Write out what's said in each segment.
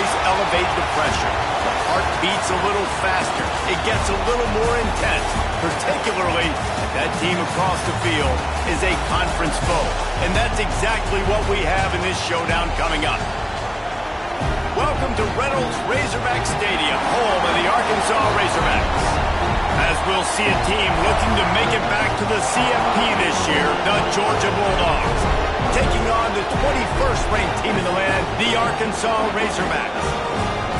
always elevate the pressure. The heart beats a little faster. It gets a little more intense, particularly if that team across the field is a conference foe. And that's exactly what we have in this showdown coming up. Welcome to Reynolds Razorback Stadium, home of the Arkansas Razorbacks. As we'll see a team looking to make it back to the CFP this year, the Georgia Bulldogs, taking on the 21st ranked team in the land, the Arkansas Razorbacks.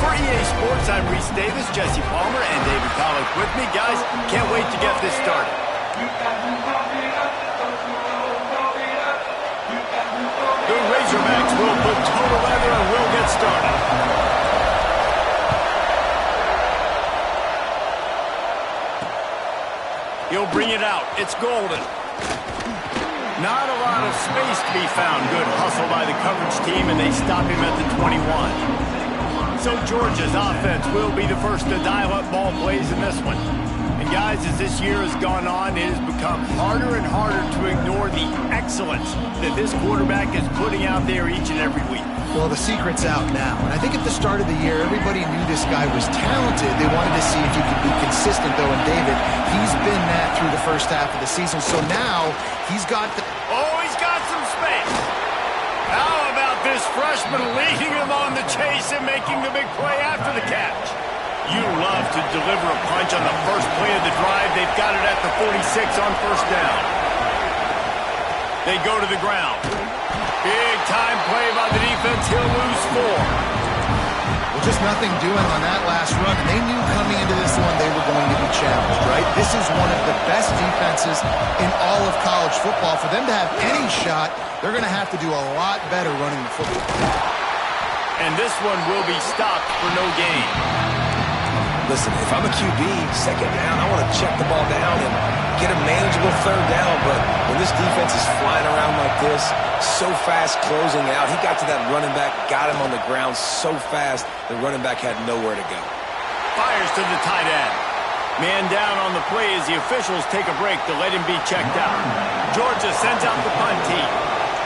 For EA Sports, I'm Reese Davis, Jesse Palmer, and David Collins with me. Guys, can't wait to get this started. The Razorbacks will put total leather and we'll get started. He'll bring it out. It's Golden. Not a lot of space to be found. Good hustle by the coverage team, and they stop him at the 21. So Georgia's offense will be the first to dial up ball plays in this one. And guys, as this year has gone on, it has become harder and harder to ignore the excellence that this quarterback is putting out there each and every week. Well, the secret's out now. And I think at the start of the year, everybody knew this guy was talented. They wanted to see if he could be consistent, though. And David, he's been that through the first half of the season. So now he's got the... Oh, he's got some space. How about this freshman leading him on the chase and making the big play after the catch? You love to deliver a punch on the first play of the drive. They've got it at the 46 on first down. They go to the ground. Big time play by the defense. He'll lose 4. Well, just nothing doing on that last run. And they knew coming into this one they were going to be challenged, right? This is one of the best defenses in all of college football. For them to have any shot, they're going to have to do a lot better running the football. And this one will be stopped for no gain. Listen, if I'm a QB, second down, I want to check the ball down and get a manageable third down. But when this defense is flying around like this, so fast closing out, he got to that running back, got him on the ground so fast, the running back had nowhere to go. Fires to the tight end. Man down on the play as the officials take a break to let him be checked out. Georgia sends out the punt team.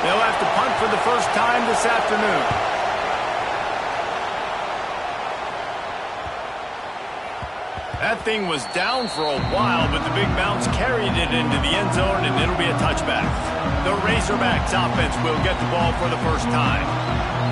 They'll have to punt for the first time this afternoon. That thing was down for a while, but the big bounce carried it into the end zone, and it'll be a touchback. The Razorbacks offense will get the ball for the first time.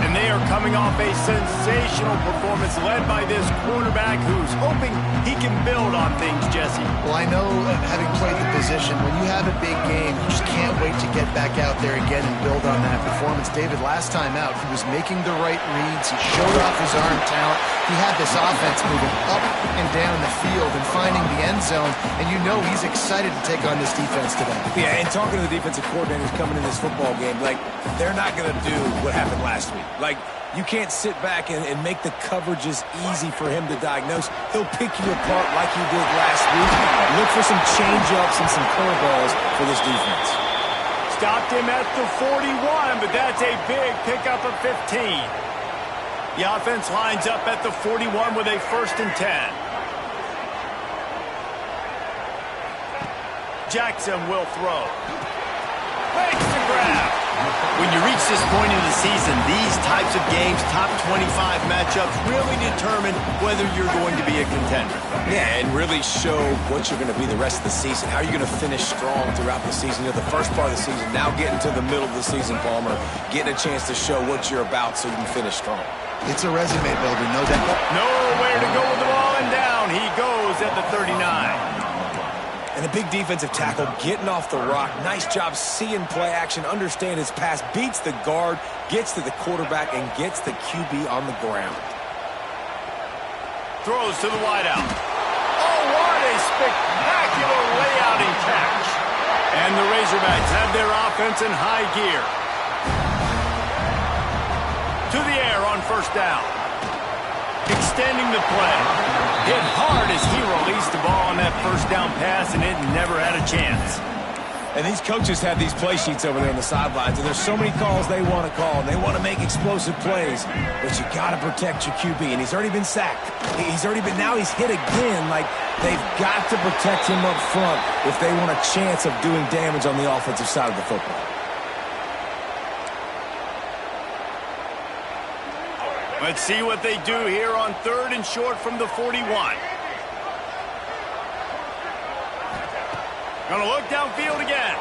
And they are coming off a sensational performance led by this quarterback who's hoping he can build on things, Jesse. Well, I know, having played the position, when you have a big game, you just can't wait to get back out there again and build on that performance. David, last time out, he was making the right reads. He showed off his arm talent. He had this offense moving up and down the field and finding the end zone, and you know he's excited to take on this defense today. Yeah, and talking to the defensive coordinators coming in this football game, like, they're not going to do what happened last week. Like, you can't sit back and make the coverages easy for him to diagnose. He'll pick you apart like he did last week. Look for some change-ups and some curveballs for this defense. Stopped him at the 41, but that's a big pickup of 15. The offense lines up at the 41 with a 1st and 10. Jackson will throw. Makes the grab. When you reach this point in the season, these types of games, top 25 matchups, really determine whether you're going to be a contender. Yeah, and really show what you're going to be the rest of the season. How are you going to finish strong throughout the season? You know, the first part of the season, now getting to the middle of the season, Palmer, getting a chance to show what you're about so you can finish strong. It's a resume builder, no doubt. Nowhere to go with the ball, and down he goes at the 39. And a big defensive tackle getting off the rock. Nice job seeing play action, understand his pass, beats the guard, gets to the quarterback, and gets the QB on the ground. Throws to the wideout. Oh, what a spectacular layout and catch. And the Razorbacks have their offense in high gear. To the air on first down. Extending the play. Hit hard as he released the ball on that first down pass, and it never had a chance. And these coaches have these play sheets over there on the sidelines, and there's so many calls they want to call, and they want to make explosive plays, but you got to protect your QB, and he's already been sacked. Now he's hit again. Like, they've got to protect him up front if they want a chance of doing damage on the offensive side of the football. Let's see what they do here on 3rd and short from the 41. Gonna look downfield again.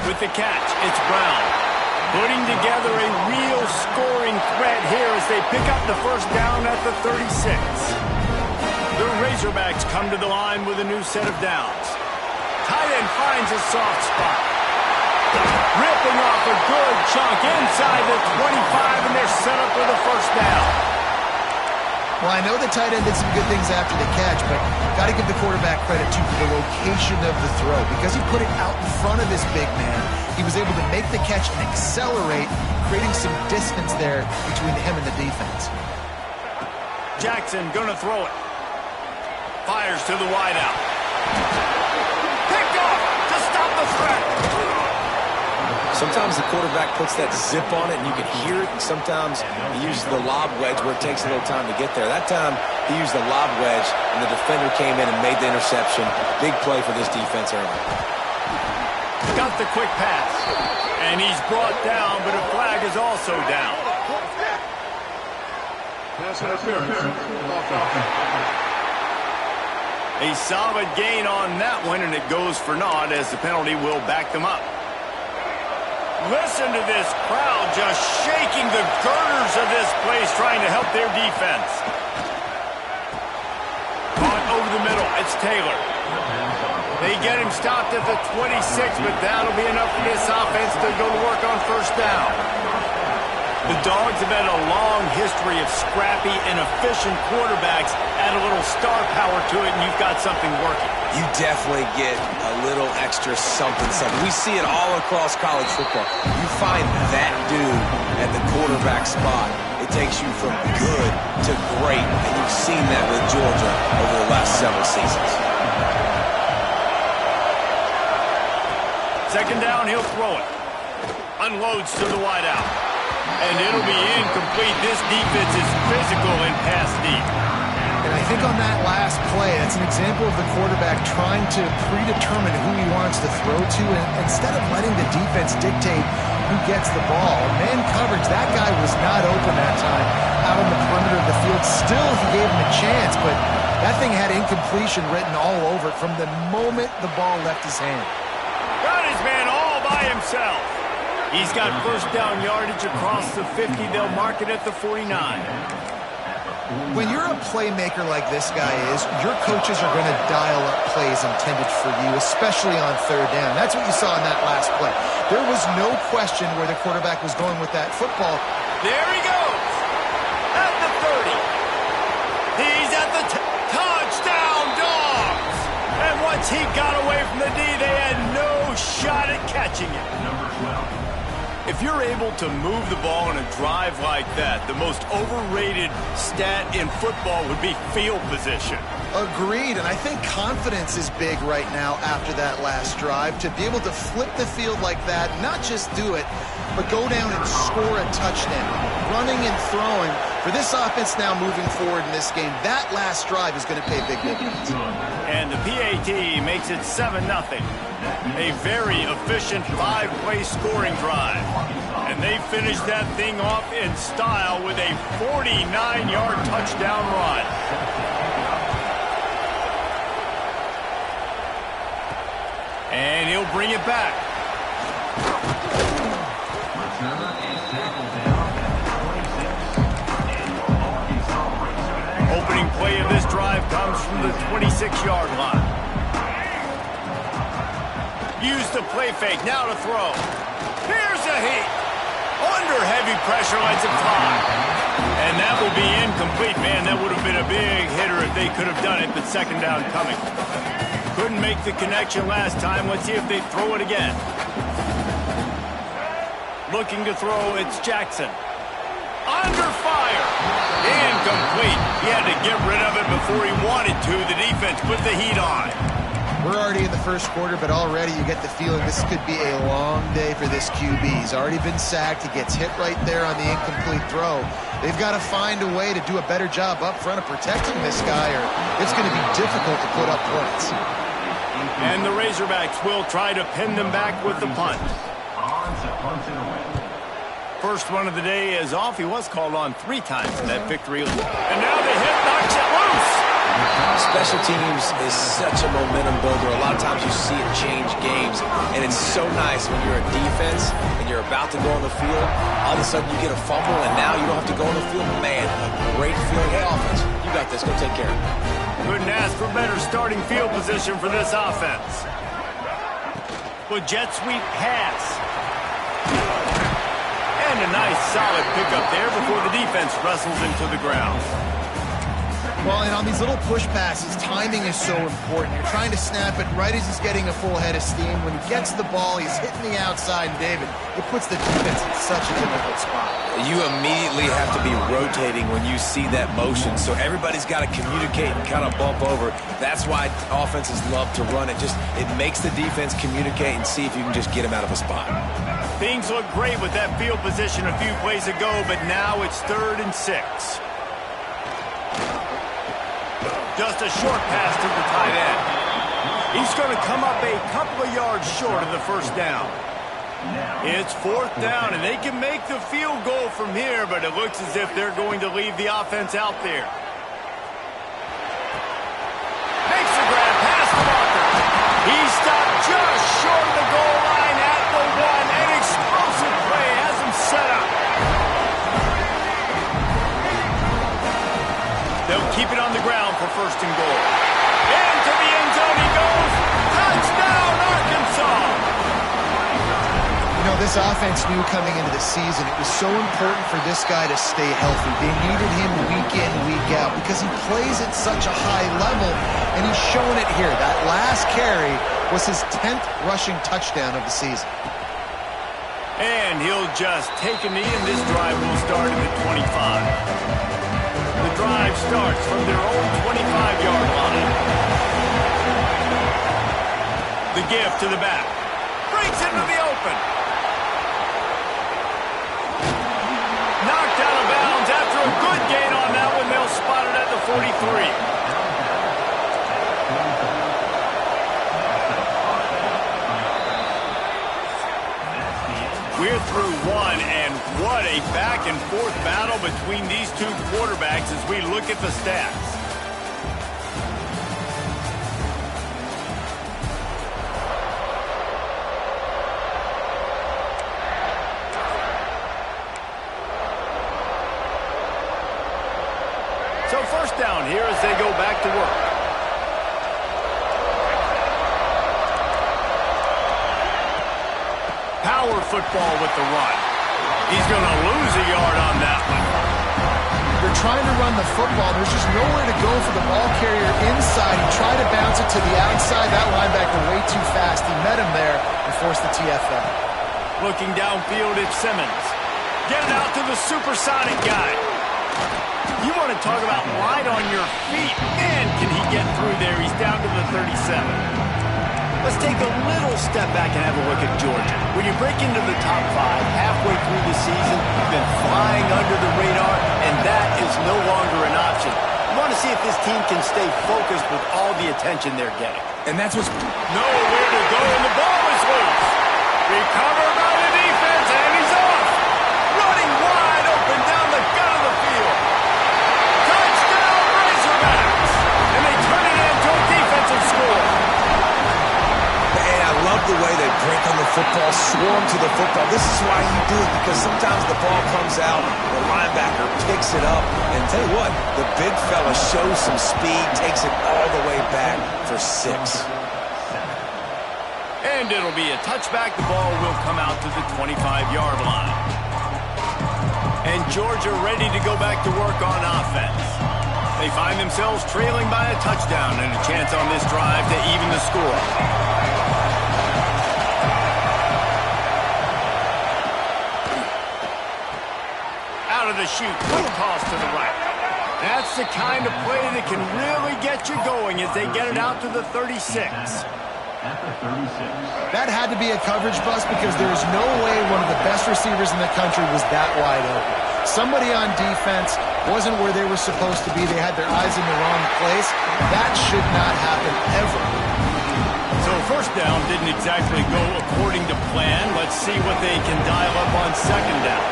With the catch, it's Brown. Putting together a real scoring threat here as they pick up the first down at the 36. The Razorbacks come to the line with a new set of downs. Tight end finds a soft spot. Ripping off a good chunk inside the 25, and they're set up with a first down. Well, I know the tight end did some good things after the catch, but got to give the quarterback credit, too, for the location of the throw. Because he put it out in front of his big man, he was able to make the catch and accelerate, creating some distance there between him and the defense. Jackson gonna throw it. Fires to the wideout. Picked off to stop the threat. Sometimes the quarterback puts that zip on it and you can hear it, and sometimes he uses the lob wedge where it takes a little time to get there. That time he used the lob wedge and the defender came in and made the interception. Big play for this defense early. Got the quick pass. And he's brought down, but a flag is also down. Pass interference. A solid gain on that one, and it goes for naught as the penalty will back them up. Listen to this crowd just shaking the girders of this place, trying to help their defense. Caught over the middle. It's Taylor. They get him stopped at the 26, but that'll be enough for this offense to go to work on first down. The Dogs have had a long history of scrappy and efficient quarterbacks. Add a little star power to it, and you've got something working. You definitely get a little extra something. We see it all across college football. You find that dude at the quarterback spot, it takes you from good to great, and you've seen that with Georgia over the last several seasons. Second down, he'll throw it. Unloads to the wideout. And it'll be incomplete. This defense is physical and pass deep. And I think on that last play, that's an example of the quarterback trying to predetermine who he wants to throw to, and instead of letting the defense dictate who gets the ball. Man coverage, that guy was not open that time out on the perimeter of the field. Still, he gave him a chance, but that thing had incompletion written all over it from the moment the ball left his hand. Got his man all by himself. He's got first down yardage across the 50. They'll mark it at the 49. When you're a playmaker like this guy is, your coaches are going to dial up plays intended for you, especially on third down. That's what you saw in that last play. There was no question where the quarterback was going with that football. There he goes. At the 30. He's at the touchdown, Dogs. And once he got away from the D, they had no shot at catching it. Number 12. If you're able to move the ball in a drive like that, the most overrated stat in football would be field position. Agreed, and I think confidence is big right now after that last drive. To be able to flip the field like that, not just do it, but go down and score a touchdown. Running and throwing. For this offense now moving forward in this game, that last drive is going to pay big dividends. And the PAT makes it 7-0. A very efficient 5-play scoring drive. And they finish that thing off in style with a 49-yard touchdown run. And he'll bring it back. Opening play of this drive comes from the 26-yard line. Use the play fake, now to throw. Here's a heat. Under heavy pressure, lets it fly. And that will be incomplete, man. That would have been a big hitter if they could have done it, but second down coming. Couldn't make the connection last time. Let's see if they throw it again. Looking to throw, it's Jackson. Under fire. Incomplete. He had to get rid of it before he wanted to. The defense put the heat on. We're already in the first quarter, but already you get the feeling this could be a long day for this QB. He's already been sacked. He gets hit right there on the incomplete throw. They've got to find a way to do a better job up front of protecting this guy, or it's going to be difficult to put up points. And the Razorbacks will try to pin them back with the punt. First one of the day is off. He was called on 3 times in that victory. And now the hit knocks it loose. Special teams is such a momentum builder. A lot of times you see it change games, and it's so nice when you're a defense and you're about to go on the field. All of a sudden you get a fumble, and now you don't have to go on the field. Man, a great feeling. Hey, offense, you got this. Go take care of it. Couldn't ask for better starting field position for this offense. With jet sweep pass. And a nice solid pickup there before the defense wrestles into the ground. Well, and on these little push passes, timing is so important. You're trying to snap it right as he's getting a full head of steam. When he gets the ball, he's hitting the outside, and David, it puts the defense in such a difficult spot. You immediately have to be rotating when you see that motion, so everybody's got to communicate and kind of bump over. That's why offenses love to run it. It makes the defense communicate and see if you can just get him out of a spot. Things look great with that field position a few plays ago, but now it's 3rd and 6. Just a short pass to the tight end. He's going to come up a couple of yards short of the first down. It's 4th down, and they can make the field goal from here, but it looks as if they're going to leave the offense out there. Makes the grab past the marker. He stopped just short of the goal line at the 1. An explosive play has him set up. They'll keep it on the ground for 1st and goal. Into the end zone he goes. Touchdown, Arkansas! You know, this offense knew coming into the season it was so important for this guy to stay healthy. They needed him week in, week out because he plays at such a high level, and he's showing it here. That last carry was his 10th rushing touchdown of the season. And he'll just take a knee, and this drive will start at the 25. The drive starts from their own 25-yard line. The give to the back. Breaks into the open. Knocked out of bounds after a good gain on that one. They'll spot it at the 43. We're through one, and what a back-and-forth battle between these two quarterbacks as we look at the stats. So 1st down here as they go back to work. Power football with the run. He's going to lose a yard on that one. They're trying to run the football. There's just nowhere to go for the ball carrier inside. He tried to bounce it to the outside. That linebacker way too fast. He met him there and forced the TFL. Looking downfield at Simmons. Get it out to the supersonic guy. You want to talk about light on your feet. Man, can he get through there. He's down to the 37. Let's take a little step back and have a look at Georgia. When you break into the top 5 halfway through the season, you've been flying under the radar, and that is no longer an option. You want to see if this team can stay focused with all the attention they're getting. And that's what's... Nowhere to go, and the ball is loose. Recovered by the defense, and he's off. Running wide open down the gut of the field. Touchdown, Razorbacks! And they turn it into a defensive score. And I love the way they break on the football, swarm to the football. This is why you do it, because sometimes the ball comes out, the linebacker picks it up, and tell you what, the big fella shows some speed, takes it all the way back for 6. And it'll be a touchback. The ball will come out to the 25-yard line. And Georgia ready to go back to work on offense. They find themselves trailing by a touchdown and a chance on this drive to even the score. Out of the chute, quick toss to the right. That's the kind of play that can really get you going as they get it out to the 36. That had to be a coverage bust because there is no way one of the best receivers in the country was that wide open. Somebody on defense wasn't where they were supposed to be. They had their eyes in the wrong place. That should not happen ever. So First down didn't exactly go according to plan. Let's see what they can dial up on second down.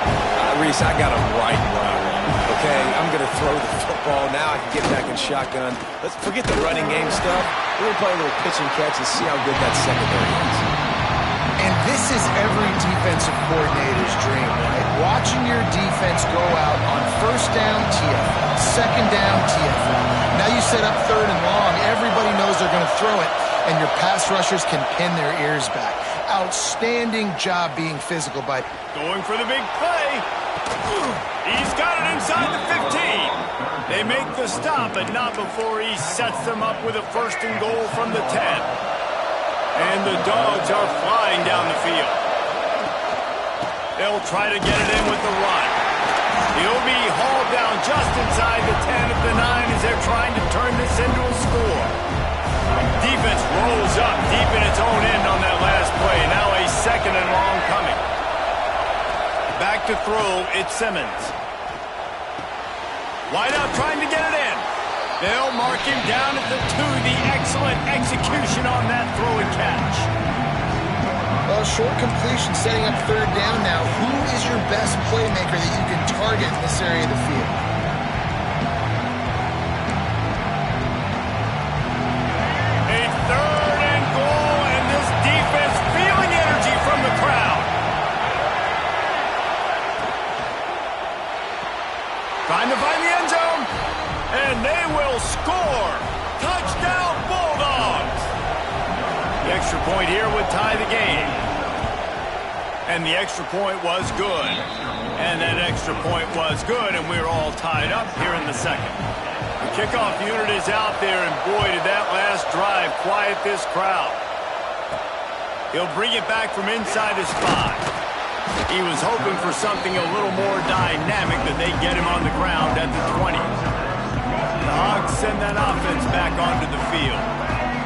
Reese, I got him right where I want him. Okay, I'm going to throw the football. Now I can get back in shotgun. Let's forget the running game stuff. We're going to play a little pitch and catch and see how good that secondary is. And this is every defensive coordinator's dream, right? Watching your defense go out on first down, TFL, second down, TFL. Now you set up third and long. Everybody knows they're going to throw it, and your pass rushers can pin their ears back. Outstanding job being physical by... Going for the big play. He's got it inside the 15. They make the stop, but not before he sets them up with a first and goal from the 10. And the Dogs are flying down the field. They'll try to get it in with the run. He'll be hauled down just inside the 10 of the 9 as they're trying to turn this into a score. Defense rolls up deep in its own end on that last play. Now a second and long coming. Back to throw, it's Simmons. Wideout trying to get it in. They'll mark him down at the 2. The excellent execution on that throw and catch. Well, short completion setting up third down now. Who is your best playmaker that you can target in this area of the field? A third and goal, and this defense feeling energy from the crowd. Trying to find the end zone, and they will score. Touchdown, Bulldogs. The extra point here would tie the game. And the extra point was good. And that extra point was good, and we're all tied up here in the second. The kickoff unit is out there, and boy, did that last drive quiet this crowd. He'll bring it back from inside his 5. He was hoping for something a little more dynamic than they get him on the ground at the 20. The Hogs send that offense back onto the field.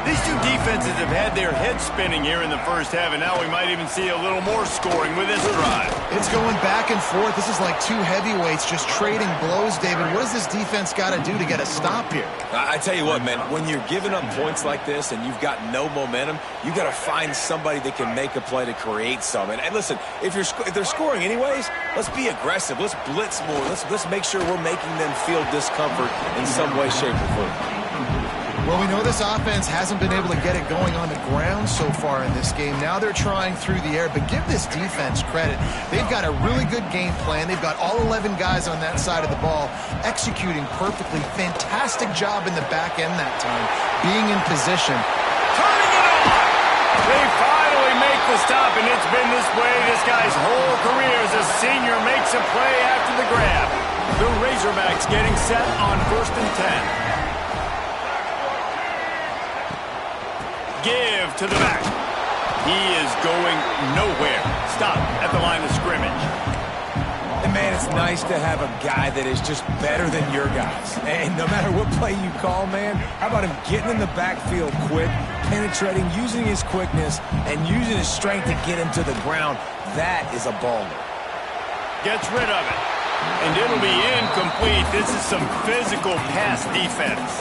These two defenses have had their heads spinning here in the first half, and now we might even see a little more scoring with this drive. It's going back and forth. This is like two heavyweights just trading blows, David. What does this defense got to do to get a stop here? I tell you what, man, when you're giving up points like this and you've got no momentum, you got to find somebody that can make a play to create some. And listen, if they're scoring anyways, let's be aggressive. Let's blitz more. Let's make sure we're making them feel discomfort in some way, shape, or form. Well, we know this offense hasn't been able to get it going on the ground so far in this game. Now they're trying through the air, but give this defense credit. They've got a really good game plan. They've got all 11 guys on that side of the ball executing perfectly. Fantastic job in the back end that time, being in position. Turning it on! They finally make the stop, and it's been this way this guy's whole career as a senior makes a play after the grab. The Razorbacks getting set on 1st and 10. Give to the back. He is going nowhere. Stop at the line of scrimmage. And man, it's nice to have a guy that is just better than your guys. And no matter what play you call, man, how about him getting in the backfield quick, penetrating, using his quickness, and using his strength to get him to the ground. That is a baller. Gets rid of it. And it'll be incomplete. This is some physical pass defense.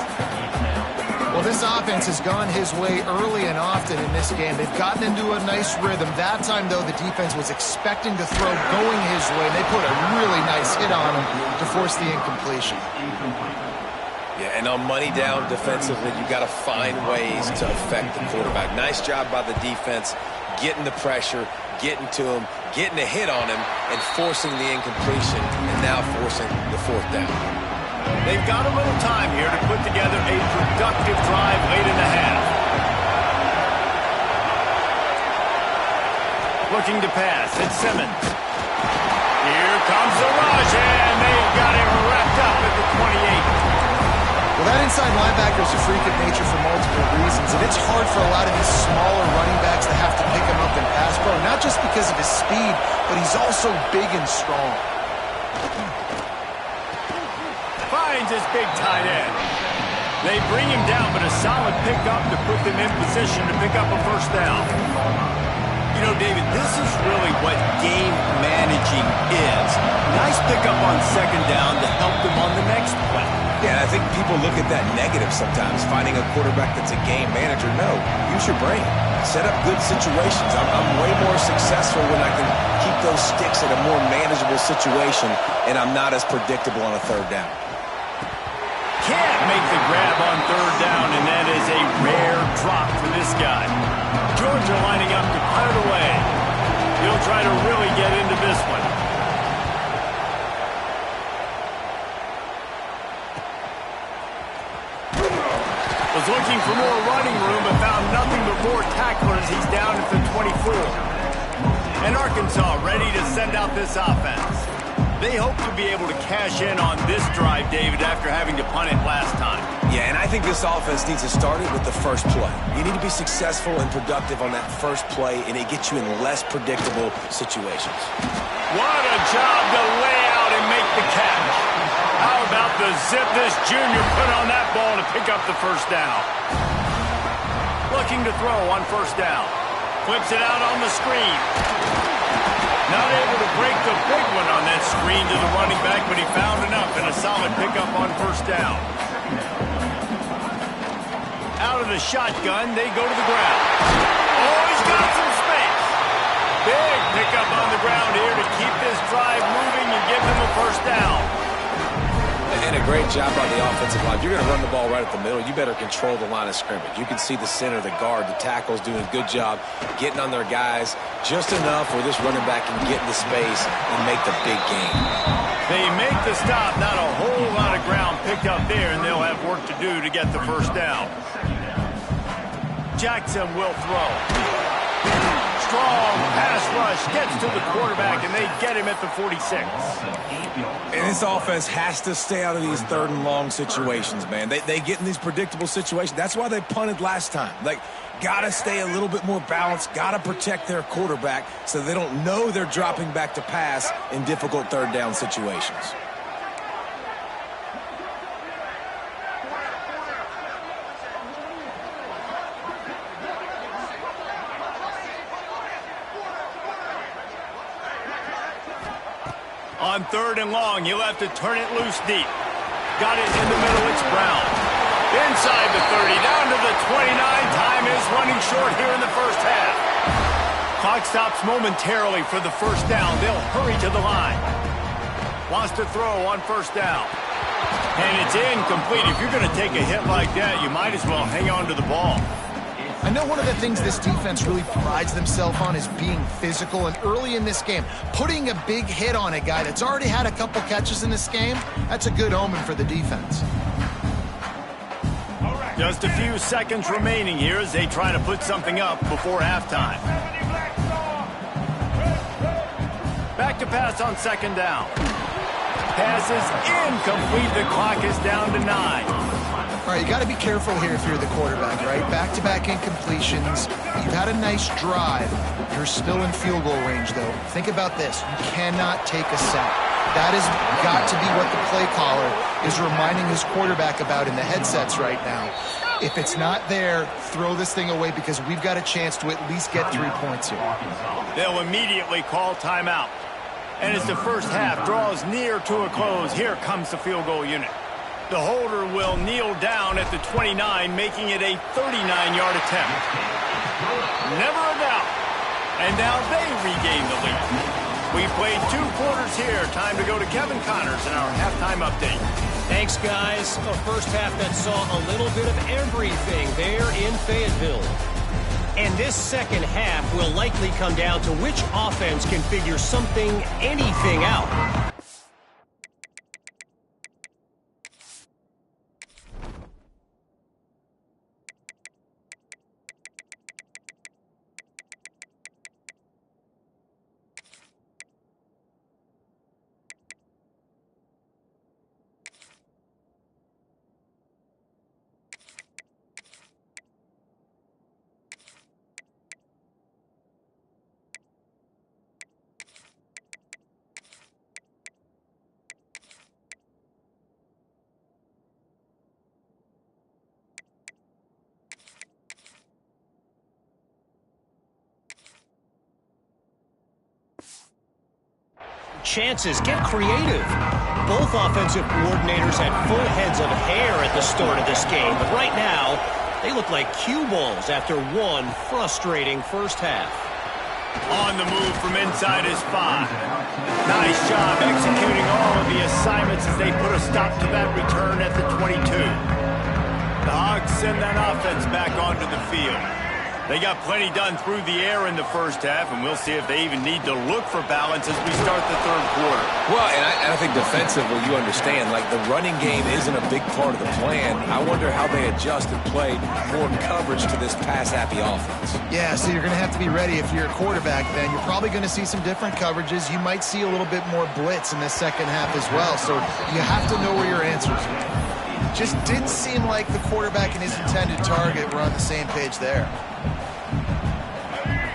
Well, this offense has gone his way early and often in this game. They've gotten into a nice rhythm. That time, though, the defense was expecting to throw going his way. They put a really nice hit on him to force the incompletion. Yeah, and on money down defensively, you got to find ways to affect the quarterback. Nice job by the defense, getting the pressure, getting to him, getting a hit on him, and forcing the incompletion, and now forcing the 4th down. They've got a little time here to put together a productive drive late in the half. Looking to pass, it's Simmons. Here comes the rush, and they've got him wrapped up at the 28. Well, that inside linebacker is a freak of nature for multiple reasons, and it's hard for a lot of these smaller running backs to have to pick him up in pass pro, not just because of his speed, but he's also big and strong. Finds his big tight end. They bring him down, but a solid pickup to put them in position to pick up a 1st down. You know, David, this is really what game managing is. Nice pickup on 2nd down to help them on the next play. Yeah, I think people look at that negative sometimes, finding a quarterback that's a game manager. No, use your brain. Set up good situations. I'm way more successful when I can keep those sticks in a more manageable situation, and I'm not as predictable on a third down. Can't make the grab on third down, and that is a rare drop for this guy. Georgia lining up to punt it away. He'll try to really get into this one. Was looking for more running room, but found nothing but more tacklers. He's down at the 24. And Arkansas ready to send out this offense. They hope to be able to cash in on this drive, David, after having to punt it last time. Yeah, and I think this offense needs to start it with the first play. You need to be successful and productive on that first play, and it gets you in less predictable situations. What a job to lay out and make the catch. How about the zip this junior put on that ball to pick up the first down? Looking to throw on first down. Flips it out on the screen. Not able to break the big one on that screen to the running back, but he found enough and a solid pickup on first down. Out of the shotgun, they go to the ground. Oh, he's got some space. Big pickup on the ground here to keep this drive moving and give them a first down. And a great job on the offensive line. If you're going to run the ball right at the middle, you better control the line of scrimmage. You can see the center, the guard, the tackles doing a good job getting on their guys just enough where this running back can get into space and make the big game. They make the stop. Not a whole lot of ground picked up there, and they'll have work to do to get the first down. Jackson will throw. Strong pass rush gets to the quarterback, and they get him at the 46. And this offense has to stay out of these third and long situations, man. They get in these predictable situations. That's why they punted last time. Like, got to stay a little bit more balanced, got to protect their quarterback so they don't know they're dropping back to pass in difficult third down situations. On third and long, he'll have to turn it loose deep. Got it in the middle, it's Brown. Inside the 30, down to the 29. Time is running short here in the first half. Clock stops momentarily for the first down. They'll hurry to the line. Wants to throw on first down. And it's incomplete. If you're going to take a hit like that, you might as well hang on to the ball. I know one of the things this defense really prides themselves on is being physical, and early in this game, putting a big hit on a guy that's already had a couple catches in this game, that's a good omen for the defense. Just a few seconds remaining here as they try to put something up before halftime. Back to pass on second down. Pass is incomplete. The clock is down to 9. All right, you got to be careful here if you're the quarterback, right? Back-to-back incompletions. You've had a nice drive. You're still in field goal range, though. Think about this. You cannot take a sack. That has got to be what the play caller is reminding his quarterback about in the headsets right now. If it's not there, throw this thing away because we've got a chance to at least get 3 points here. They'll immediately call timeout. And as the first half draws near to a close, here comes the field goal unit. The holder will kneel down at the 29, making it a 39-yard attempt. Never a doubt. And now they regain the lead. We've played 2 quarters here. Time to go to Kevin Connors in our halftime update. Thanks, guys. A first half that saw a little bit of everything there in Fayetteville. And this second half will likely come down to which offense can figure anything out. Chances, get creative. Both offensive coordinators had full heads of hair at the start of this game, but right now, They look like cue balls after one frustrating first half. On the move from inside his 5. Nice job executing all of the assignments as they put a stop to that return at the 22. The Hogs send that offense back onto the field. They got plenty done through the air in the first half, and we'll see if they even need to look for balance as we start the third quarter. Well, and I think defensively, you understand, like the running game isn't a big part of the plan. I wonder how they adjust and play more coverage to this pass-happy offense. Yeah, so you're going to have to be ready if you're a quarterback then. You're probably going to see some different coverages. You might see a little bit more blitz in the second half as well, so you have to know where your answers are. Just didn't seem like the quarterback and his intended target were on the same page there.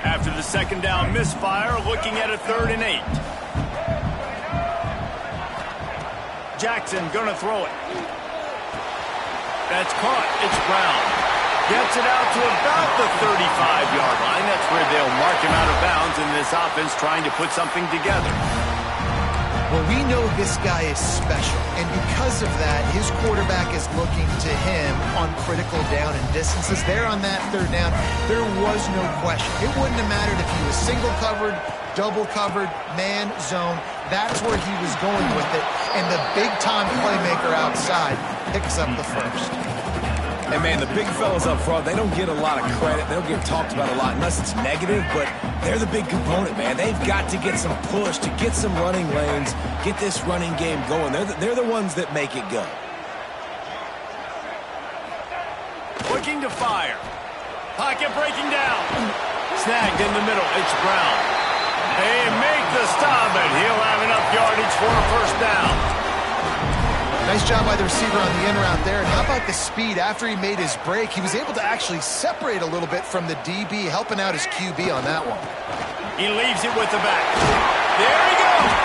After the second down misfire, looking at a 3rd and 8. Jackson gonna throw it. That's caught. It's Brown. Gets it out to about the 35-yard line. That's where they'll mark him out of bounds in this offense trying to put something together. Well, we know this guy is special, and because of that, his quarterback is looking to him on critical down and distances. There on that 3rd down, there was no question. It wouldn't have mattered if he was single covered, double covered, man, zone. That's where he was going with it, and the big-time playmaker outside picks up the first. And, man, the big fellas up front, they don't get a lot of credit. They don't get talked about a lot unless it's negative, but they're the big component, man. They've got to get some push, to get some running lanes, get this running game going. They're the ones that make it go. Looking to fire. Pocket breaking down. Snagged in the middle. It's Brown. They make the stop, and he'll have enough yardage for a first down. Nice job by the receiver on the in route there. And how about the speed after he made his break? He was able to actually separate a little bit from the DB, helping out his QB on that one. He leaves it with the back. There he goes.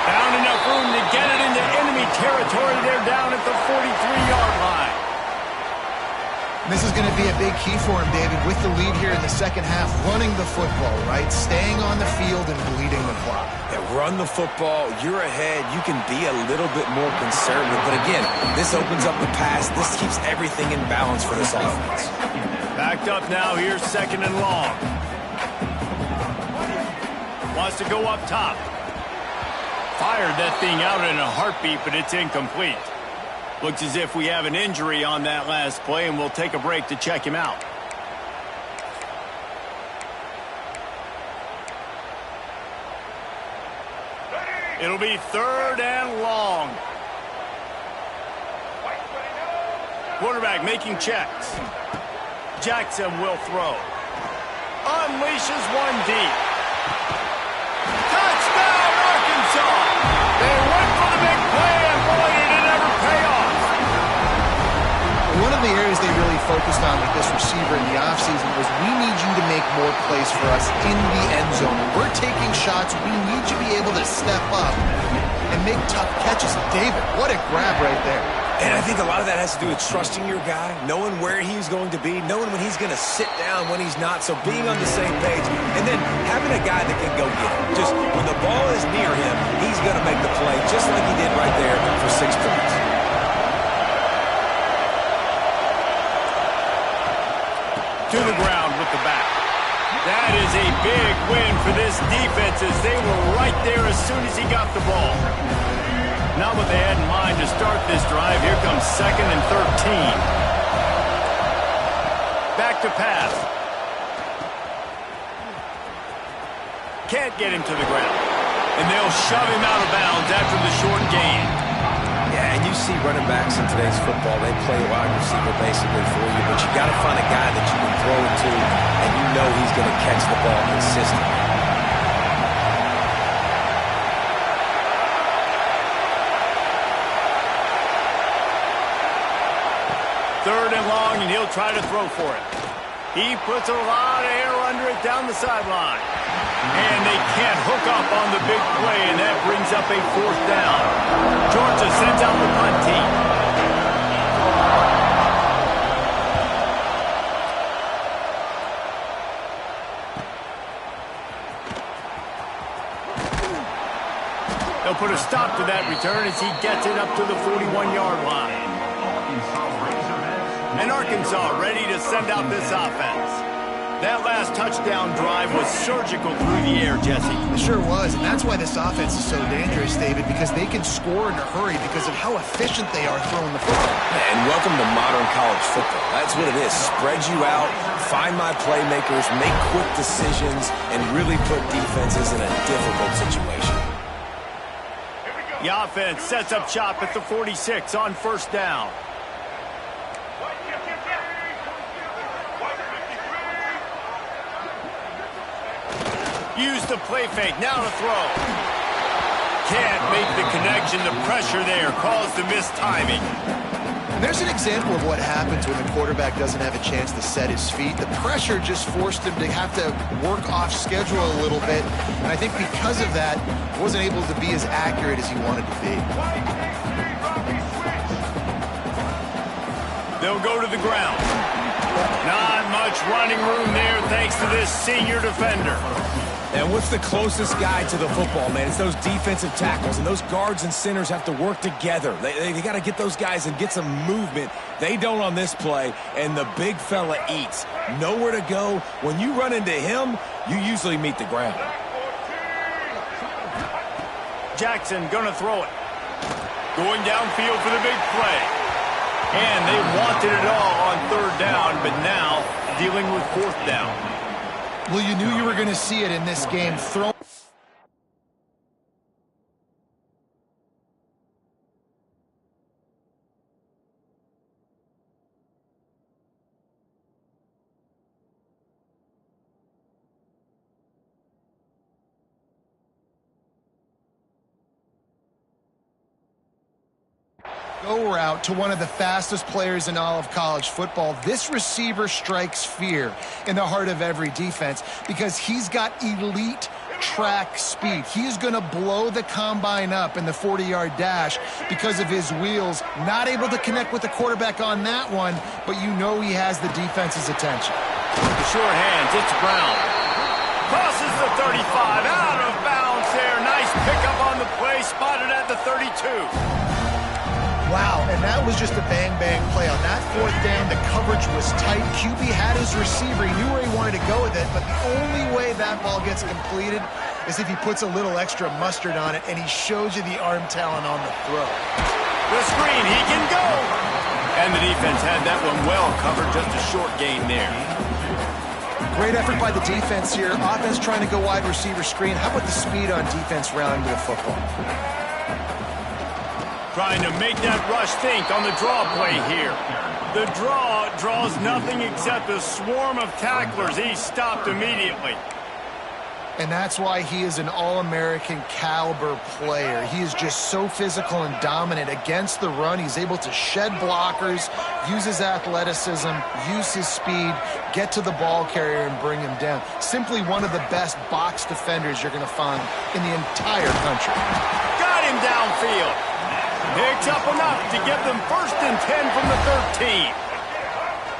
Found enough room to get it into enemy territory. They're down at the 43-yard line. And this is going to be a big key for him, David, with the lead here in the second half, running the football, right? Staying on the field and bleeding the clock. Yeah, run the football. You're ahead. You can be a little bit more conservative. But again, this opens up the pass. This keeps everything in balance for this offense. Backed up now. Here's 2nd and long. Wants to go up top. Fired that thing out in a heartbeat, but it's incomplete. Looks as if we have an injury on that last play, and we'll take a break to check him out. It'll be 3rd and long. Quarterback making checks. Jackson will throw. Unleashes one deep. Touchdown, Arkansas! They went for the big play, and boy, did it ever pay off. One of the areas they really focused on with this receiver in the offseason was we need you to make more plays for us in the end zone. We're taking shots. We need you to be able to step up and make tough catches. David, what a grab right there. And I think a lot of that has to do with trusting your guy, knowing where he's going to be, knowing when he's going to sit down, when he's not, so being on the same page, and then having a guy that can go get it. Just when the ball is near him, he's going to make the play, just like he did right there for 6 points. To the ground with the back. That is a big win for this defense as they were right there as soon as he got the ball. Not what they had in mind to start this drive. Here comes 2nd and 13. Back to pass. Can't get him to the ground. And they'll shove him out of bounds after the short gain. Yeah, and you see running backs in today's football, they play wide receiver basically for you, but you got to find a guy that you can throw it to, and you know he's going to catch the ball consistently. 3rd and long, and he'll try to throw for it. He puts a lot of air under it down the sideline. And they can't hook up on the big play, and that brings up a 4th down. Georgia sends out the punt team. They'll put a stop to that return as he gets it up to the 41-yard line. And Arkansas ready to send out this offense. That last touchdown drive was surgical through the air, Jesse. It sure was, and that's why this offense is so dangerous, David, because they can score in a hurry because of how efficient they are throwing the football. And welcome to modern college football. That's what it is. Spread you out, find my playmakers, make quick decisions, and really put defenses in a difficult situation. The offense sets up shop at the 46 on first down. Use the play fake, now to throw. Can't make the connection, the pressure there caused the mistiming. And there's an example of what happens when the quarterback doesn't have a chance to set his feet. The pressure just forced him to have to work off schedule a little bit. And I think because of that, he wasn't able to be as accurate as he wanted to be. They'll go to the ground. Not much running room there thanks to this senior defender. And what's the closest guy to the football, man? It's those defensive tackles, and those guards and centers have to work together. They got to get those guys and get some movement. They don't on this play, and the big fella eats. Nowhere to go. When you run into him, you usually meet the ground. Jackson gonna throw it. Going downfield for the big play. And they wanted it all on third down, but now dealing with fourth down. Well, you knew you were going to see it in this game. Go route to one of the fastest players in all of college football. This receiver strikes fear in the heart of every defense because he's got elite track speed. He is going to blow the combine up in the 40-yard dash because of his wheels. Not able to connect with the quarterback on that one, but you know he has the defense's attention. The short hands, it's Brown. Crosses the 35, out of bounds there. Nice pickup on the play, spotted at the 32. Wow, and that was just a bang-bang play. On that fourth down, the coverage was tight. QB had his receiver. He knew where he wanted to go with it, but the only way that ball gets completed is if he puts a little extra mustard on it, and he shows you the arm talent on the throw. The screen, he can go! And the defense had that one well covered, just a short gain there. Great effort by the defense here. Offense trying to go wide receiver screen. How about the speed on defense rallying to the football? Trying to make that rush think on the draw play here. The draw draws nothing except a swarm of tacklers. He's stopped immediately. And that's why he is an All-American caliber player. He is just so physical and dominant against the run. He's able to shed blockers, use his athleticism, use his speed, get to the ball carrier and bring him down. Simply one of the best box defenders you're going to find in the entire country. Got him downfield. Picks up enough to give them 1st and 10 from the 13.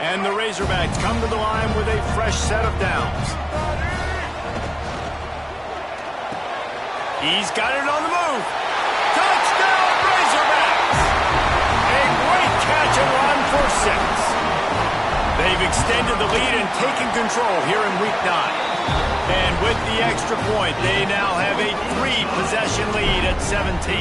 And the Razorbacks come to the line with a fresh set of downs. He's got it on the move. Touchdown, Razorbacks! A great catch and run for 6. They've extended the lead and taken control here in Week 9. And with the extra point, they now have a 3-possession lead at 17.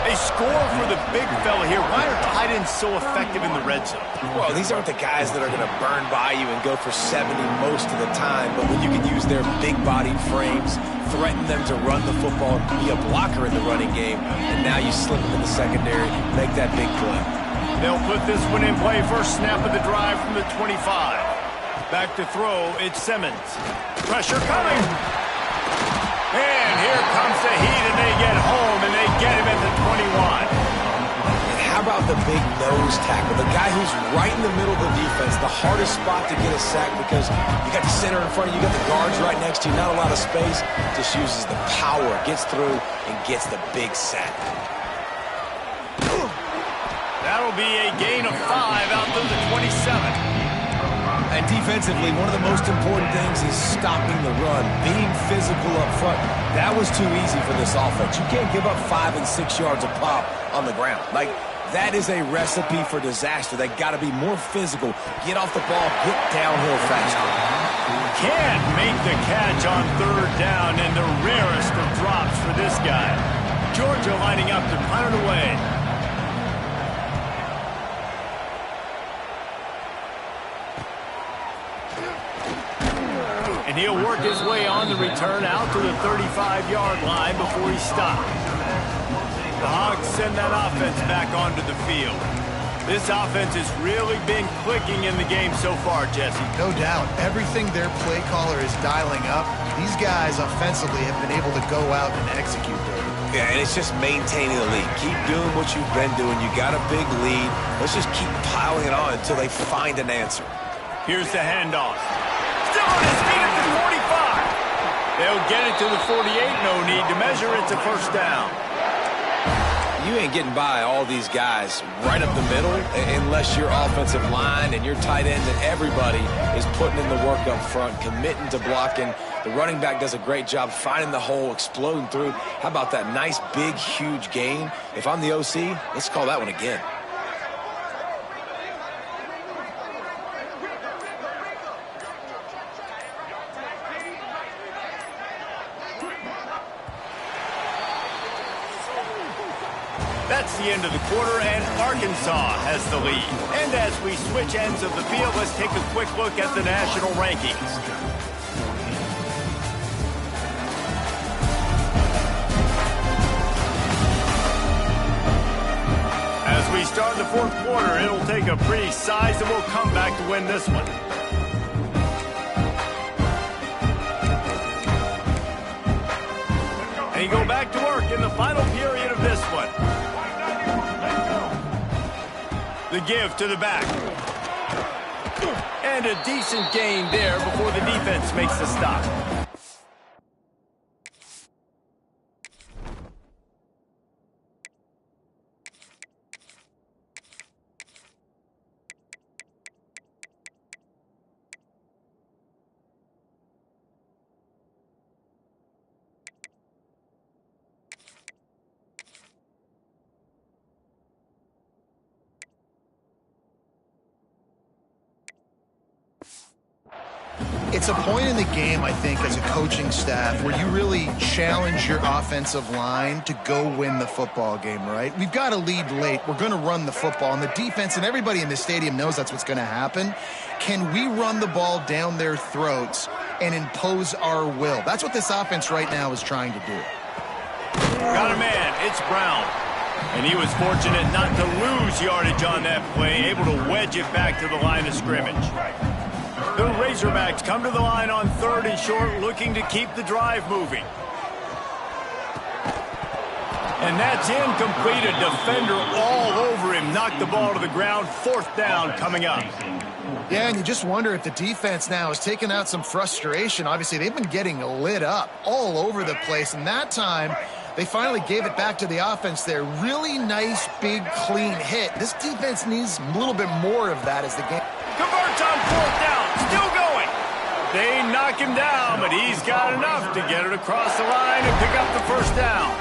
A score for the big fella here. Why are tight ends so effective in the red zone? Well, these aren't the guys that are going to burn by you and go for 70 most of the time, but when you can use their big-bodied frames, threaten them to run the football, be a blocker in the running game, and now you slip them in the secondary, make that big play. They'll put this one in play. First snap of the drive from the 25. Back to throw, it's Simmons. Pressure coming. And here comes the heat, and they get home, and they get him at the 21. And how about the big nose tackle? The guy who's right in the middle of the defense, the hardest spot to get a sack because you got the center in front of you, you got the guards right next to you, not a lot of space. Just uses the power, gets through, and gets the big sack. That'll be a gain of 5 out to the 27. And defensively, one of the most important things is stopping the run, being physical up front. That was too easy for this offense. You can't give up 5 and 6 yards a pop on the ground. Like, That is a recipe for disaster. They got to be more physical, get off the ball, get downhill faster. Can't make the catch on third down, and the rarest of drops for this guy. Georgia lining up to punt it away. And he'll work his way on the return out to the 35-yard line before he stops. The Hogs send that offense back onto the field. This offense has really been clicking in the game so far, Jesse. No doubt. Everything their play caller is dialing up, these guys offensively have been able to go out and execute, David. Yeah, and it's just maintaining the lead. Keep doing what you've been doing. You got a big lead. Let's just keep piling it on until they find an answer. Here's the handoff. Still on his feet at the 45. They'll get it to the 48. No need to measure. It's a first down. You ain't getting by all these guys right up the middle unless your offensive line and your tight end and everybody is putting in the work up front, committing to blocking. The running back does a great job finding the hole, exploding through. How about that nice, big, huge gain? If I'm the OC, let's call that one again. That's the end of the quarter, and Arkansas has the lead. And as we switch ends of the field, let's take a quick look at the national rankings. As we start the fourth quarter, it'll take a pretty sizable comeback to win this one. And you go back to work in the final period of this one. The give to the back. And a decent gain there before the defense makes the stop. It's a point in the game, I think, as a coaching staff where you really challenge your offensive line to go win the football game, right? We've got a lead late. We're going to run the football, and the defense and everybody in the stadium knows that's what's going to happen. Can we run the ball down their throats and impose our will? That's what this offense right now is trying to do. Got a man. It's Brown. And he was fortunate not to lose yardage on that play, able to wedge it back to the line of scrimmage. The Razorbacks come to the line on 3rd and short, looking to keep the drive moving. And that's incomplete. A defender all over him. Knocked the ball to the ground. 4th down coming up. Yeah, and you just wonder if the defense now has taken out some frustration. Obviously, they've been getting lit up all over the place. And that time, they finally gave it back to the offense there. Really nice, big, clean hit. This defense needs a little bit more of that as the game converts on 4th down. Still going. They knock him down, but he's got enough to get it across the line and pick up the 1st down.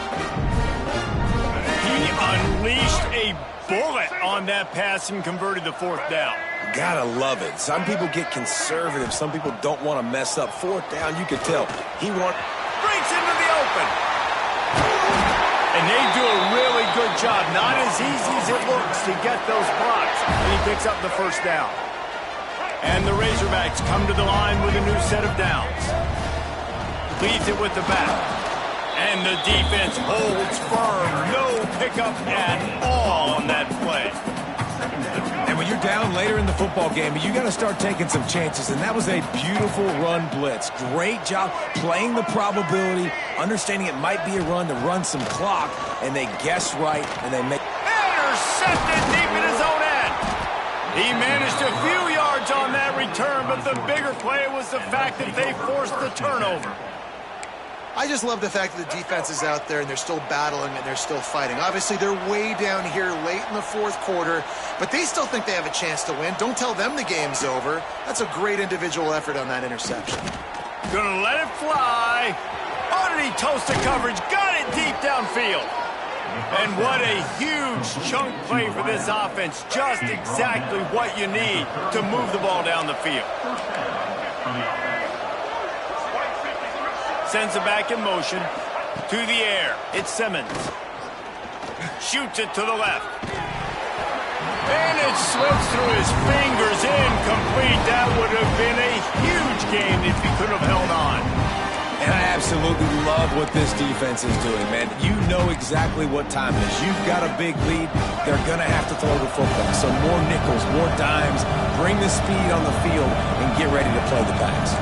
He unleashed a bullet on that pass and converted the 4th down. Gotta love it. Some people get conservative. Some people don't want to mess up. 4th down, you could tell. Breaks into the open. And they do a really good job. Not as easy as it looks to get those blocks. And he picks up the 1st down. And the Razorbacks come to the line with a new set of downs. Leads it with the back. And the defense holds firm. No pickup at all on that play. And when you're down later in the football game, you got to start taking some chances. And that was a beautiful run blitz. Great job playing the probability, understanding it might be a run to run some clock, and they guess right, and they make... Intercepted deep in his own end. He managed a few yards on that return, but the bigger play was the fact that they forced the turnover. I just love the fact that the defense is out there and they're still battling and they're still fighting. Obviously, they're way down here late in the 4th quarter, but they still think they have a chance to win. Don't tell them the game's over. That's a great individual effort on that interception. Gonna let it fly. Oh, did he toast the coverage? Got it deep downfield. And what a huge chunk play for this offense. Just exactly what you need to move the ball down the field. Sends it back in motion. To the air. It's Simmons. Shoots it to the left. And it slips through his fingers. Incomplete. That would have been a huge game if he could have held on. And I absolutely love what this defense is doing, man. You know exactly what time it is. You've got a big lead. They're going to have to throw the football. So more nickels, more dimes. Bring the speed on the field and get ready to play the pass.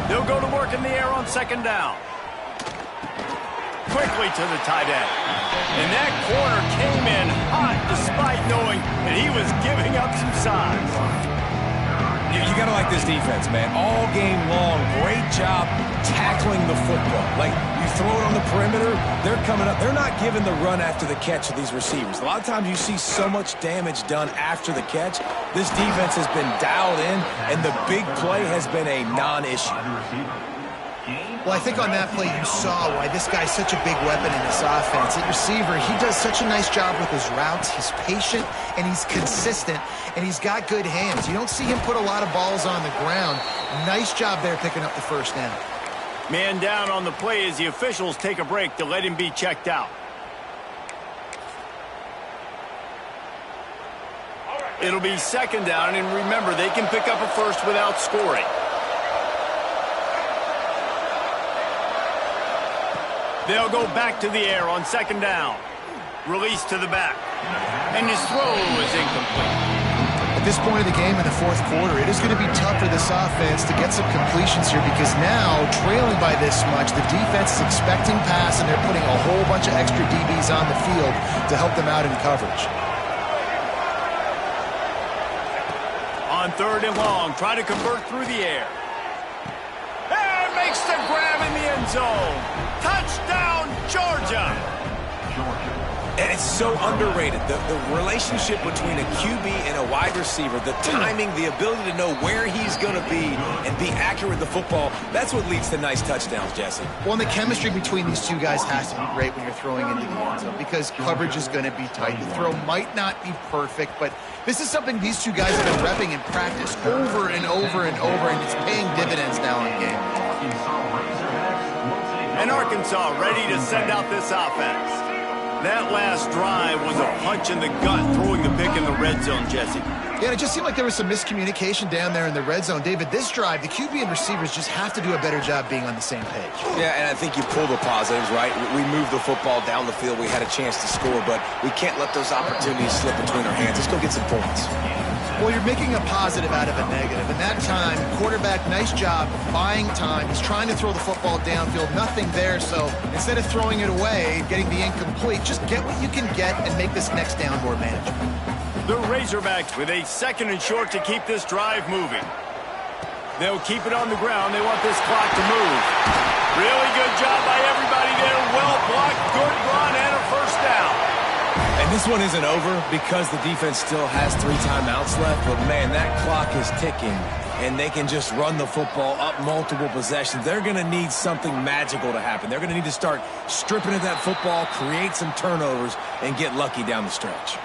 They'll go to work in the air on second down. Quickly to the tight end. And that corner came in hot despite knowing that he was giving up some size. You got to like this defense, man. All game long, great job tackling the football. Like, you throw it on the perimeter, they're coming up. They're not giving the run after the catch to these receivers. A lot of times you see so much damage done after the catch. This defense has been dialed in, and the big play has been a non-issue. Well, I think on that play you saw why this guy's such a big weapon in this offense. At receiver, he does such a nice job with his routes. He's patient, and he's consistent, and he's got good hands. You don't see him put a lot of balls on the ground. Nice job there picking up the first down. Man down on the play as the officials take a break to let him be checked out. It'll be second down, and remember, they can pick up a first without scoring. They'll go back to the air on second down. Release to the back. And his throw is incomplete. At this point of the game in the fourth quarter, it is going to be tough for this offense to get some completions here because now, trailing by this much, the defense is expecting pass, and they're putting a whole bunch of extra DBs on the field to help them out in coverage. On third and long, try to convert through the air. And makes the grab in the end zone. Touchdown, Georgia. And it's so underrated. The relationship between a QB and a wide receiver, the timing, the ability to know where he's going to be and be accurate with the football, that's what leads to nice touchdowns, Jesse. Well, and the chemistry between these two guys has to be great when you're throwing into the end zone because coverage is going to be tight. The throw might not be perfect, but this is something these two guys have been repping in practice over and over and over, and it's paying dividends now in game. And Arkansas ready to send out this offense. That last drive was a punch in the gut, throwing the pick in the red zone, Jesse. Yeah, it just seemed like there was some miscommunication down there in the red zone. David, this drive, the QB and receivers just have to do a better job being on the same page. Yeah, and I think you pull the positives, right? We moved the football down the field. We had a chance to score, but we can't let those opportunities slip between our hands. Let's go get some points. Well, you're making a positive out of a negative. And that time, quarterback, nice job buying time. He's trying to throw the football downfield. Nothing there, so instead of throwing it away, getting the incomplete, just get what you can get and make this next down more manageable. The Razorbacks with a second and short to keep this drive moving. They'll keep it on the ground. They want this clock to move. Really good job by everybody there. Well blocked, good run, and a first down. And this one isn't over because the defense still has 3 timeouts left. But, man, that clock is ticking, and they can just run the football up multiple possessions. They're going to need something magical to happen. They're going to need to start stripping at that football, create some turnovers, and get lucky down the stretch.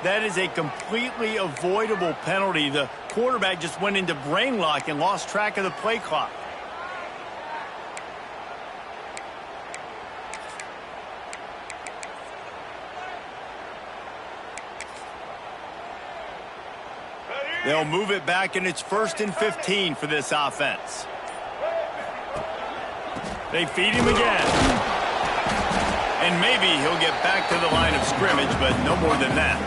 That is a completely avoidable penalty. The quarterback just went into brain lock and lost track of the play clock. They'll move it back, and it's 1st and 15 for this offense. They feed him again. And maybe he'll get back to the line of scrimmage, but no more than that.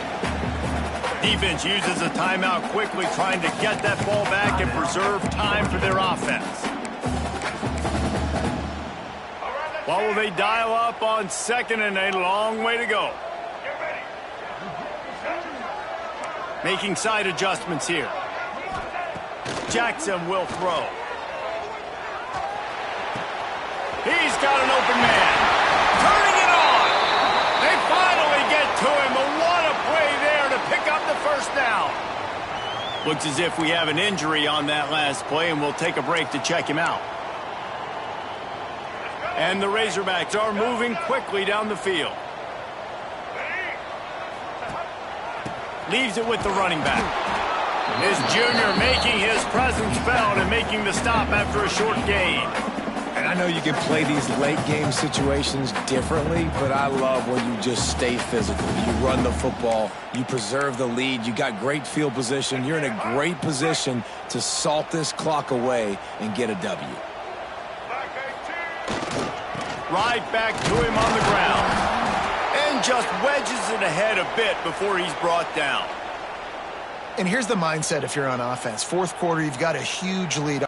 Defense uses a timeout quickly, trying to get that ball back and preserve time for their offense. What will they dial up on second, and a long way to go? Making side adjustments here. Jackson will throw. He's got an open man. Turning it on. They finally get to him. But what a play there to pick up the first down. Looks as if we have an injury on that last play, and we'll take a break to check him out. And the Razorbacks are moving quickly down the field. Leaves it with the running back. His junior making his presence felt and making the stop after a short gain. And I know you can play these late game situations differently, but I love when you just stay physical. You run the football, you preserve the lead, you got great field position. You're in a great position to salt this clock away and get a W. Right back to him on the ground. And just wedges it ahead a bit before he's brought down. And here's the mindset if you're on offense. Fourth quarter, you've got a huge lead.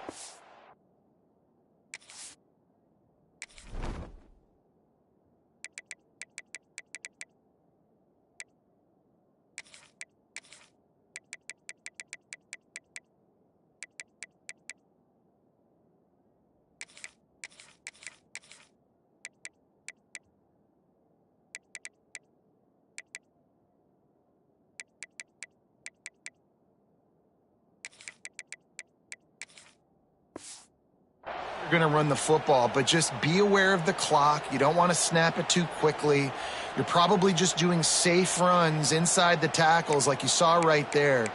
You're going to run the football, but just be aware of the clock. You don't want to snap it too quickly. You're probably just doing safe runs inside the tackles like you saw right there.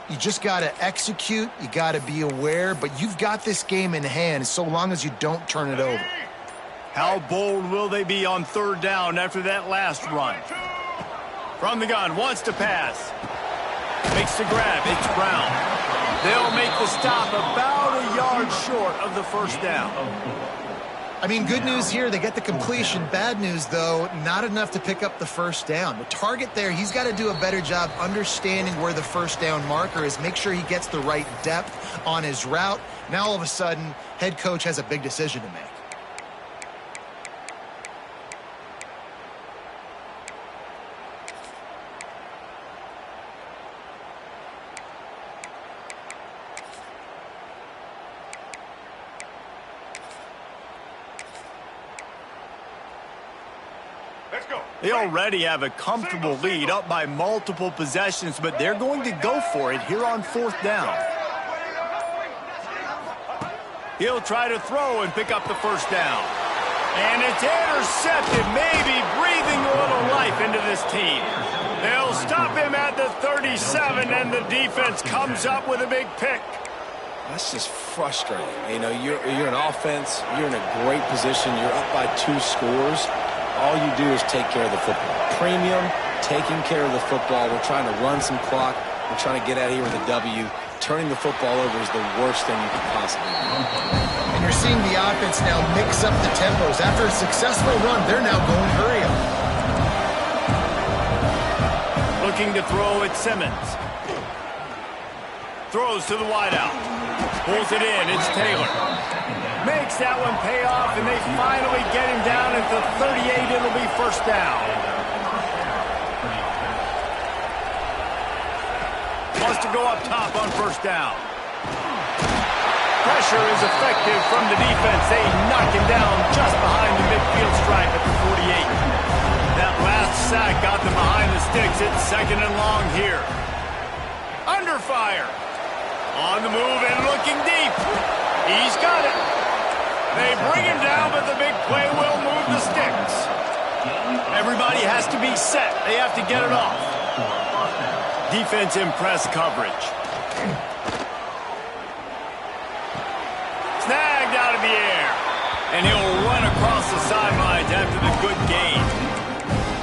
You just got to execute. You got to be aware, but you've got this game in hand so long as you don't turn it over. How bold will they be on third down after that last run? From the gun, wants to pass. Makes the grab. It's Brown. They'll make the stop about a yard short of the first down. I mean, good news here, they get the completion. Bad news, though, not enough to pick up the first down. The target there, he's got to do a better job understanding where the first down marker is, make sure he gets the right depth on his route. Now, all of a sudden, head coach has a big decision to make. They already have a comfortable lead up by multiple possessions, but they're going to go for it here on fourth down. He'll try to throw and pick up the first down. And it's intercepted, maybe breathing a little life into this team. They'll stop him at the 37, and the defense comes up with a big pick. That's just frustrating. You know, you're an offense, you're in a great position, you're up by 2 scores. All you do is take care of the football. Premium, taking care of the football. We're trying to run some clock. We're trying to get out of here with a W. Turning the football over is the worst thing you could possibly do. And you're seeing the offense now mix up the tempos. After a successful run, they're now going hurry up. Looking to throw at Simmons. Throws to the wideout. Pulls it in. It's Taylor. Makes that one pay off, and they finally get him down at the 38. It'll be first down. Wants to go up top on first down. Pressure is effective from the defense. They knock him down just behind the midfield stripe at the 48. That last sack got them behind the sticks. It's second and long here. Under fire. On the move and looking deep. He's got it. They bring him down, but the big play will move the sticks. Everybody has to be set. They have to get it off. Defense in press coverage. Snagged out of the air. And he'll run across the sidelines after the good gain.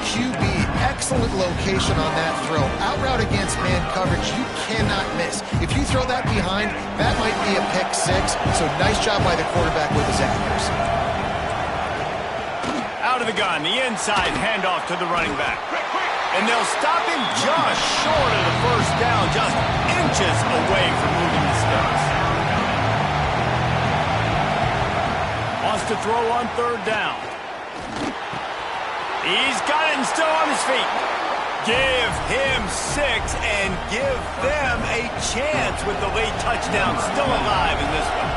QB, excellent location on that throw. Out route against man coverage, you cannot miss. If you throw that behind, that might be a pick 6. So nice job by the quarterback with his accuracy. Out of the gun, the inside handoff to the running back. And they'll stop him just short of the first down, just inches away from moving the sticks. Wants to throw on third down. He's got it and still on his feet. Give him 6 and give them a chance with the late touchdown still alive in this one.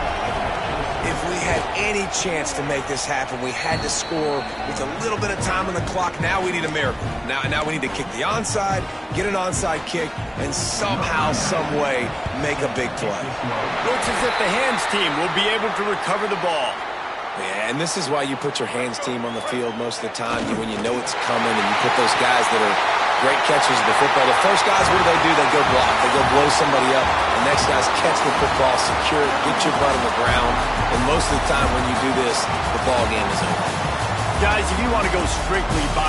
If we had any chance to make this happen, we had to score with a little bit of time on the clock. Now we need a miracle. Now we need to kick the onside, get an onside kick, and somehow, some way, make a big play. Looks as if the hands team will be able to recover the ball. Yeah, and this is why you put your hands team on the field most of the time, when you know it's coming, and you put those guys that are great catchers of the football. The first guys, what do? They go block. They go blow somebody up. The next guys catch the football, secure it, get your butt on the ground. And most of the time when you do this, the ball game is over. Guys, if you want to go strictly by